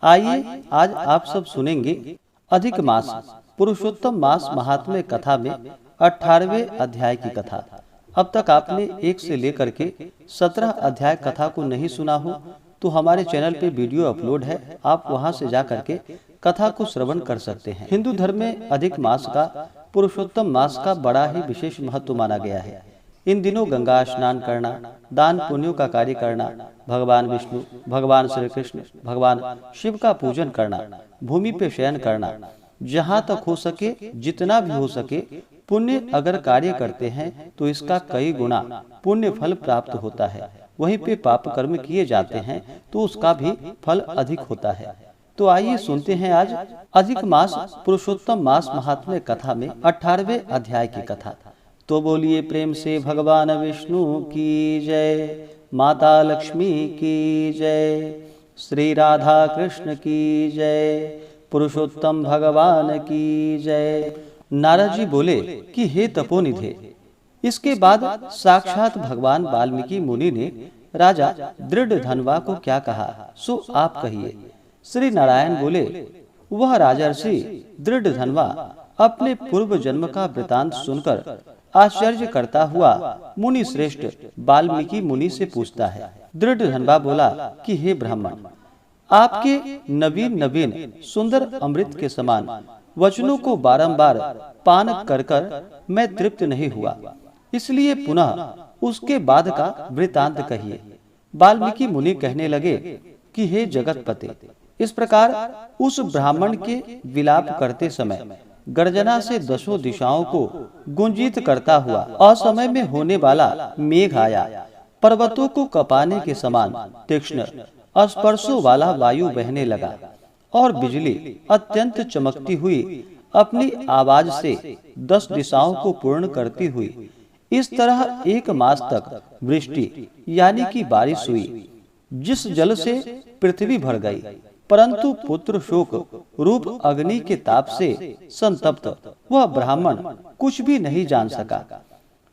आइए आज आप सब सुनेंगे अधिक मास पुरुषोत्तम मास महात्म्य कथा में 18वें अध्याय की कथा। अब तक आपने 1 से लेकर के 17 अध्याय कथा को नहीं सुना हो तो हमारे चैनल पे वीडियो अपलोड है, आप वहां से जा करके कथा को श्रवण कर सकते हैं। हिंदू धर्म में अधिक मास का पुरुषोत्तम मास का बड़ा ही विशेष महत्व माना गया है। इन दिनों गंगा स्नान करना, दान पुण्यों का कार्य करना, भगवान विष्णु, भगवान श्री कृष्ण, भगवान शिव का पूजन करना, भूमि पे शयन करना, जहाँ तक हो सके जितना भी हो सके पुण्य अगर कार्य करते हैं तो इसका कई गुना पुण्य फल प्राप्त होता है। वहीं पे पाप कर्म किए जाते हैं तो उसका भी फल अधिक होता है। तो आइए सुनते हैं आज अधिक मास पुरुषोत्तम मास महात्म्य कथा में 18वें अध्याय की कथा। तो बोलिए प्रेम से भगवान विष्णु की जय, माता लक्ष्मी की जय, श्री राधा कृष्ण की जय, पुरुषोत्तम भगवान की जय। नारद जी बोले कि हे तपोनिधे, इसके बाद साक्षात भगवान वाल्मीकि मुनि ने राजा दृढ़धनवा को क्या कहा सो आप कहिए। श्री नारायण बोले, वह राजर्षि दृढ़धनवा अपने पूर्व जन्म का वृतांत सुनकर आश्चर्य करता हुआ मुनि श्रेष्ठ वाल्मीकि मुनि से पूछता है। दृढ़धनवा बोला कि हे ब्राह्मण, आपके नवीन नवीन सुंदर अमृत के समान वचनों को बारंबार पान कर कर मैं तृप्त नहीं हुआ, इसलिए पुनः उसके बाद का वृतांत कहिए। वाल्मीकि मुनि कहने लगे कि हे जगतपते, इस प्रकार उस ब्राह्मण के विलाप करते समय गर्जना से 10 दिशाओं को गुंजित करता हुआ असमय में होने वाला मेघ आया, पर्वतों को कपाने के समान तीक्ष्ण स्पर्शों वाला वायु बहने लगा और बिजली अत्यंत चमकती हुई अपनी आवाज से 10 दिशाओं को पूर्ण करती हुई इस तरह 1 मास तक वृष्टि यानी कि बारिश हुई, जिस जल से पृथ्वी भर गई। परंतु पुत्र शोक रूप अग्नि के ताप से संतप्त वह ब्राह्मण कुछ भी नहीं जान सका,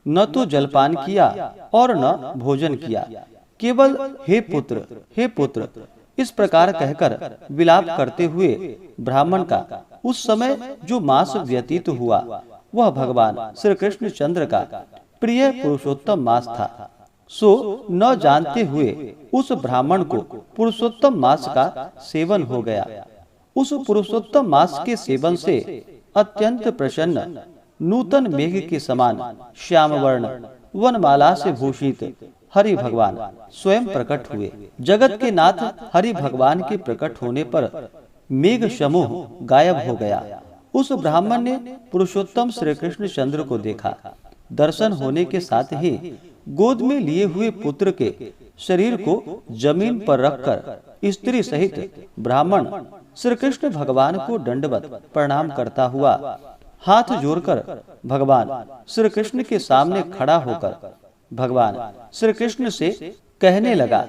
न तो जलपान किया और न भोजन किया, केवल हे पुत्र इस प्रकार कहकर विलाप करते हुए ब्राह्मण का उस समय जो मास व्यतीत हुआ वह भगवान श्री कृष्ण चंद्र का प्रिय पुरुषोत्तम मास था। सो न जानते हुए उस ब्राह्मण को पुरुषोत्तम मास का सेवन हो गया। उस पुरुषोत्तम मास के सेवन से अत्यंत प्रसन्न नूतन मेघ के समान श्याम वर्ण वनमाला से भूषित हरि भगवान स्वयं प्रकट हुए। जगत के नाथ हरि भगवान के प्रकट होने पर मेघ समूह गायब हो गया। उस ब्राह्मण ने पुरुषोत्तम श्री कृष्ण चंद्र को देखा। दर्शन होने के साथ ही गोद में लिए हुए पुत्र के शरीर को जमीन पर रखकर स्त्री सहित ब्राह्मण श्री कृष्ण भगवान को दंडवत प्रणाम करता हुआ हाथ जोड़कर भगवान श्री कृष्ण के सामने खड़ा होकर भगवान श्री कृष्ण से कहने लगा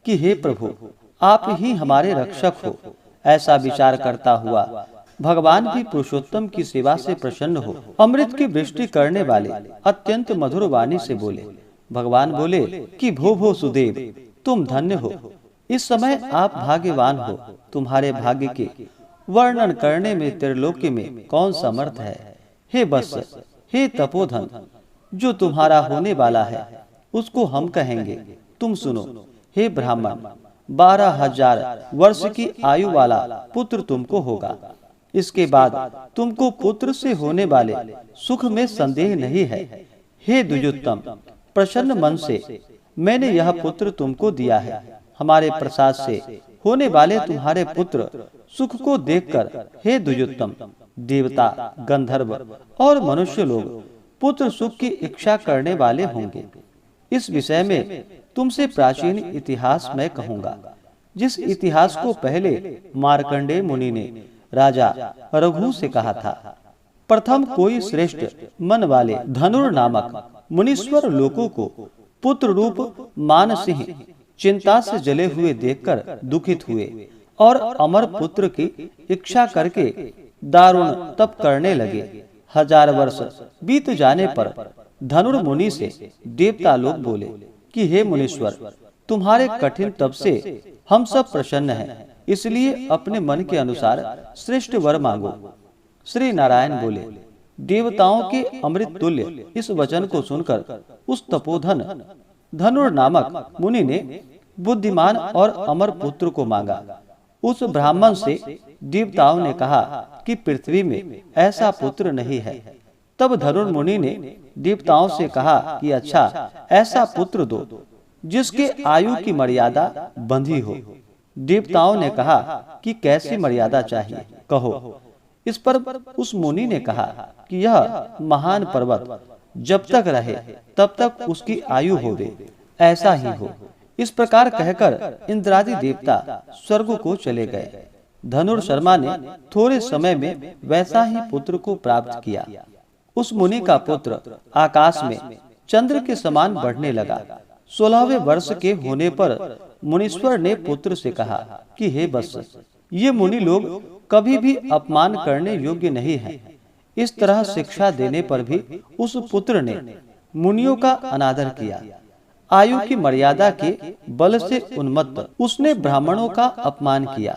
कि हे प्रभु, आप ही हमारे रक्षक हो। ऐसा विचार करता हुआ भगवान भी पुरुषोत्तम की सेवा से प्रसन्न हो अमृत की वृष्टि करने वाले अत्यंत मधुर वाणी से बोले। भगवान बोले कि भो सुदेव, तुम धन्य हो, इस समय आप भाग्यवान हो। तुम्हारे भाग्य के वर्णन करने में त्रिलोकी में कौन समर्थ है। हे बस, हे तपोधन, जो तुम्हारा होने वाला है उसको हम कहेंगे, तुम सुनो। हे ब्राह्मण, 12,000 वर्ष की आयु वाला पुत्र तुमको होगा। इसके बाद तुमको पुत्र से होने वाले सुख में संदेह नहीं है। हे द्विजोत्तम, प्रसन्न मन से मैंने यह पुत्र तुमको दिया है। हमारे प्रसाद से होने वाले तुम्हारे पुत्र सुख को देखकर हे द्विजोत्तम, देवता, गंधर्व और मनुष्य लोग पुत्र सुख की इच्छा करने वाले होंगे। इस विषय में तुमसे प्राचीन इतिहास मैं कहूँगा, जिस इतिहास को पहले मार्कंडेय मुनि ने राजा रघु से कहा था। प्रथम कोई श्रेष्ठ मन वाले धनुर नामक मुनीश्वर लोगों को पुत्र रूप मानसिंह चिंता से जले हुए देखकर दुखित हुए और अमर पुत्र की इच्छा करके दारुण तप करने लगे। 1000 वर्ष बीत जाने पर धनुर मुनि से देवता लोग बोले कि हे मुनीश्वर, तुम्हारे कठिन तप से हम सब प्रसन्न हैं। इसलिए अपने मन के अनुसार श्रेष्ठ वर मांगो। श्री नारायण बोले, देवताओं के अमृत तुल्य इस वचन को सुनकर उस तपोधन धनुर नामक मुनि ने बुद्धिमान और अमर पुत्र को मांगा। उस ब्राह्मण से देवताओं ने कहा कि पृथ्वी में ऐसा पुत्र नहीं है। तब धनुर मुनि ने देवताओं से कहा कि अच्छा, ऐसा पुत्र दो जिसके आयु की मर्यादा बंधी हो। देवताओं ने कहा कि कैसी मर्यादा चाहिए, कहो। इस पर उस मुनि ने कहा कि यह महान पर्वत जब तक रहे तब तक उसकी आयु होवे, ऐसा ही हो। इस प्रकार कहकर इंद्रादि देवता स्वर्ग को चले गए। धनुर शर्मा ने थोड़े समय में वैसा ही पुत्र को प्राप्त किया। उस मुनि का पुत्र आकाश में चंद्र के समान बढ़ने लगा। 16वें वर्ष के होने पर मुनीश्वर ने पुत्र से कहा कि हे वत्स, ये मुनि लोग कभी भी अपमान करने योग्य नहीं हैं। इस तरह शिक्षा देने पर भी उस पुत्र ने मुनियों का अनादर किया। आयु की मर्यादा के बल से उन्मत्त उसने ब्राह्मणों का अपमान किया।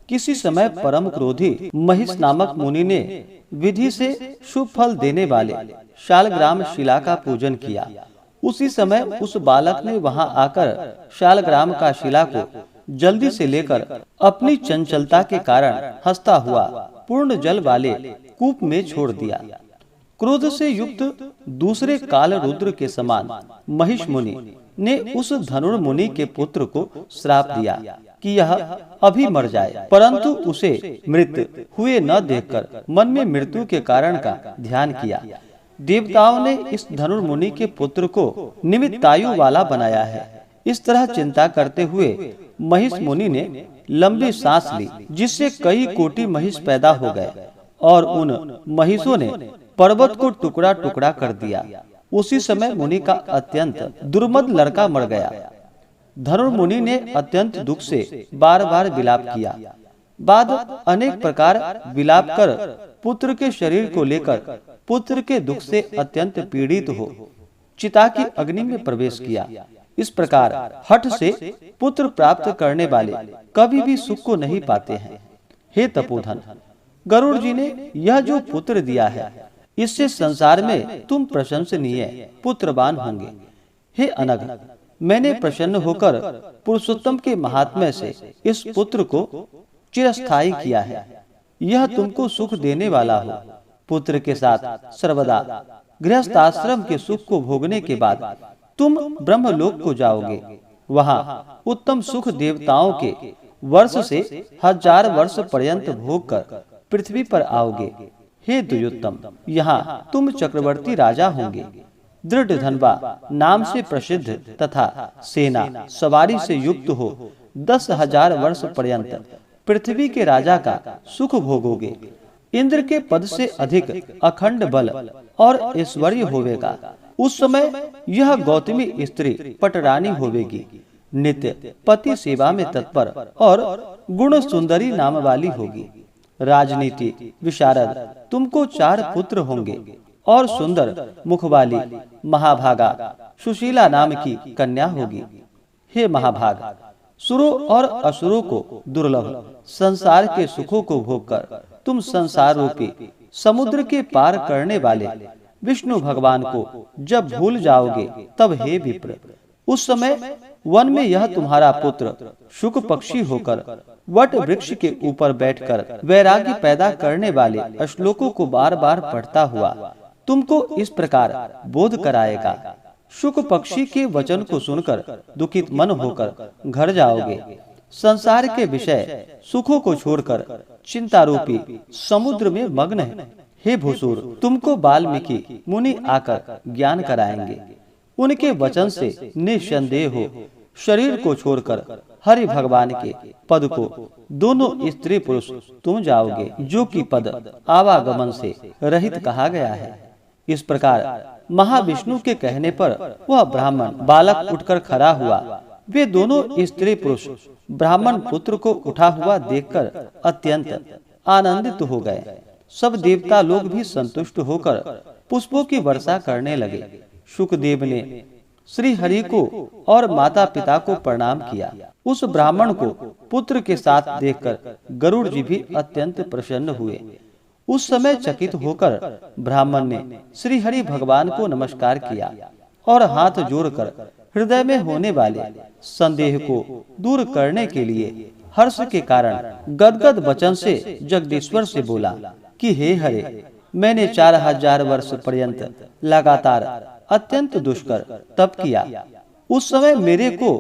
किसी समय परम क्रोधी महिष नामक मुनि ने विधि से शुभ फल देने वाले शालग्राम शिला का पूजन किया। उसी समय उस बालक ने वहां आकर शालग्राम का शिला को जल्दी से लेकर अपनी चंचलता के कारण हंसता हुआ पूर्ण जल वाले कूप में छोड़ दिया। क्रोध से युक्त दूसरे काल रुद्र के समान महिष मुनि ने उस धनुर मुनि के पुत्र को श्राप दिया कि यह अभी मर जाए, परंतु उसे मृत हुए न देखकर मन में मृत्यु के कारण का ध्यान किया। देवताओं ने इस धनुर मुनि के पुत्र को निमित्तायु वाला बनाया है। इस तरह चिंता करते हुए महिष मुनि ने लंबी सांस ली, जिससे कई कोटि महिष पैदा हो गए और उन महिषों ने पर्वत को टुकड़ा टुकड़ा कर दिया। उसी समय मुनि का अत्यंत दुर्मद लड़का मर गया। धनुर मुनि ने अत्यंत दुख से बार बार विलाप किया। बाद अनेक प्रकार विलाप कर पुत्र के शरीर को लेकर पुत्र के दुख से अत्यंत पीड़ित हो चिता की अग्नि में प्रवेश किया। इस प्रकार हठ से पुत्र प्राप्त करने वाले कभी भी सुख को नहीं पाते हैं। हे तपोधन, गरुड़ जी ने यह जो पुत्र दिया है, इससे संसार में तुम प्रशंसनीय पुत्रवान होंगे। हे अनघ, मैंने प्रसन्न होकर पुरुषोत्तम के महात्म्य से इस पुत्र को चिरस्थायी किया है। यह तुमको सुख देने वाला हो। पुत्र के साथ सर्वदा गृहस्थ आश्रम के सुख को भोगने के बाद तुम ब्रह्मलोक को जाओगे। वहां उत्तम सुख देवताओं के वर्ष से 1000 वर्ष पर्यंत भोग कर पृथ्वी पर आओगे। हे द्युत्तम, यहाँ तुम चक्रवर्ती राजा होंगे। दृढ़ धनवा नाम से प्रसिद्ध तथा सेना सवारी से युक्त हो 10,000 वर्ष पर्यंत पृथ्वी के राजा का सुख भोगोगे। इंद्र के पद से अधिक अखंड बल और ऐश्वर्य होवेगा। उस समय यह गौतमी स्त्री पटरानी होवेगी। नित्य पति सेवा में तत्पर और गुण सुंदरी नाम वाली होगी। राजनीति विशारद तुमको 4 पुत्र होंगे और सुंदर मुख वाली महाभागा सुशीला नाम की कन्या होगी। हे महाभाग, सुरों और असुरों को दुर्लभ संसार के सुखों को भोगकर तुम संसार रूपी समुद्र के पार करने वाले विष्णु भगवान को जब भूल जाओगे, तब हे विप्र, उस समय वन में यह तुम्हारा पुत्र शुक पक्षी होकर वट वृक्ष के ऊपर बैठकर वैराग्य पैदा करने वाले श्लोकों को बार बार पढ़ता हुआ तुमको इस प्रकार बोध कराएगा। शुक पक्षी के वचन को सुनकर दुखित मन होकर घर जाओगे। संसार के विषय सुखों को छोड़कर चिंता रूपी समुद्र में मग्न है। हे भूसुर, तुमको वाल्मीकि मुनि आकर ज्ञान कराएंगे। उनके वचन से निसंदेह हो शरीर को छोड़कर हरि भगवान के पद को दोनों स्त्री पुरुष तुम जाओगे, जो कि पद आवागमन से रहित कहा गया है। इस प्रकार महाविष्णु के कहने पर वह ब्राह्मण बालक उठकर खड़ा हुआ। वे दोनों स्त्री पुरुष ब्राह्मण पुत्र को उठा हुआ देखकर अत्यंत आनंदित हो गए। सब देवता लोग भी संतुष्ट होकर पुष्पों की वर्षा करने लगे। शुकदेव ने श्री हरि को और माता पिता को प्रणाम किया। उस ब्राह्मण को पुत्र के साथ देखकर गरुड़ जी भी अत्यंत प्रसन्न हुए। उस समय चकित होकर ब्राह्मण ने श्री हरि भगवान को नमस्कार किया और हाथ जोड़कर हृदय में होने वाले संदेह को दूर करने के लिए हर्ष के कारण गदगद वचन से जगदीश्वर से बोला कि हे हरे, मैंने 4000 वर्ष पर्यंत लगातार अत्यंत दुष्कर तप किया। उस समय मेरे को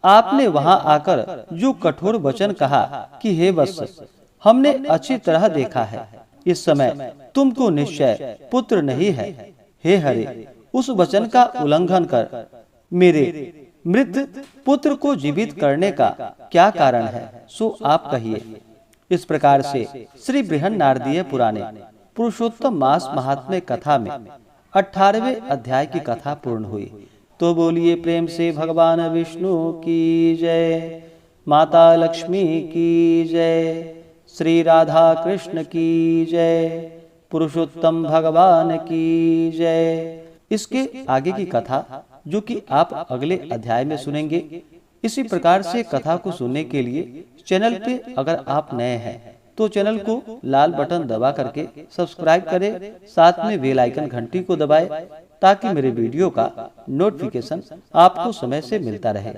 आपने वहां आकर जो कठोर वचन कहा कि हे वत्स, हमने अच्छी तरह देखा है, इस समय तुमको निश्चय पुत्र नहीं है। हे हरे, उस वचन का उल्लंघन कर मेरे मृत पुत्र को जीवित करने का क्या कारण है, सो आप कहिए। इस प्रकार से श्री बृहन्नारदीय पुराणे पुरुषोत्तम मास महात्म्य कथा में 18वें अध्याय की कथा पूर्ण हुई। तो बोलिए प्रेम से भगवान विष्णु की जय, माता लक्ष्मी की जय, श्री राधा कृष्ण की जय, पुरुषोत्तम भगवान की जय। इसके आगे की कथा जो कि आप अगले अध्याय में सुनेंगे। इसी प्रकार से कथा को सुनने के लिए चैनल पे अगर आप नए हैं तो चैनल को लाल बटन दबा करके सब्सक्राइब करें, साथ में बेल आइकन घंटी को दबाएं ताकि मेरे वीडियो का नोटिफिकेशन आपको समय से मिलता रहे।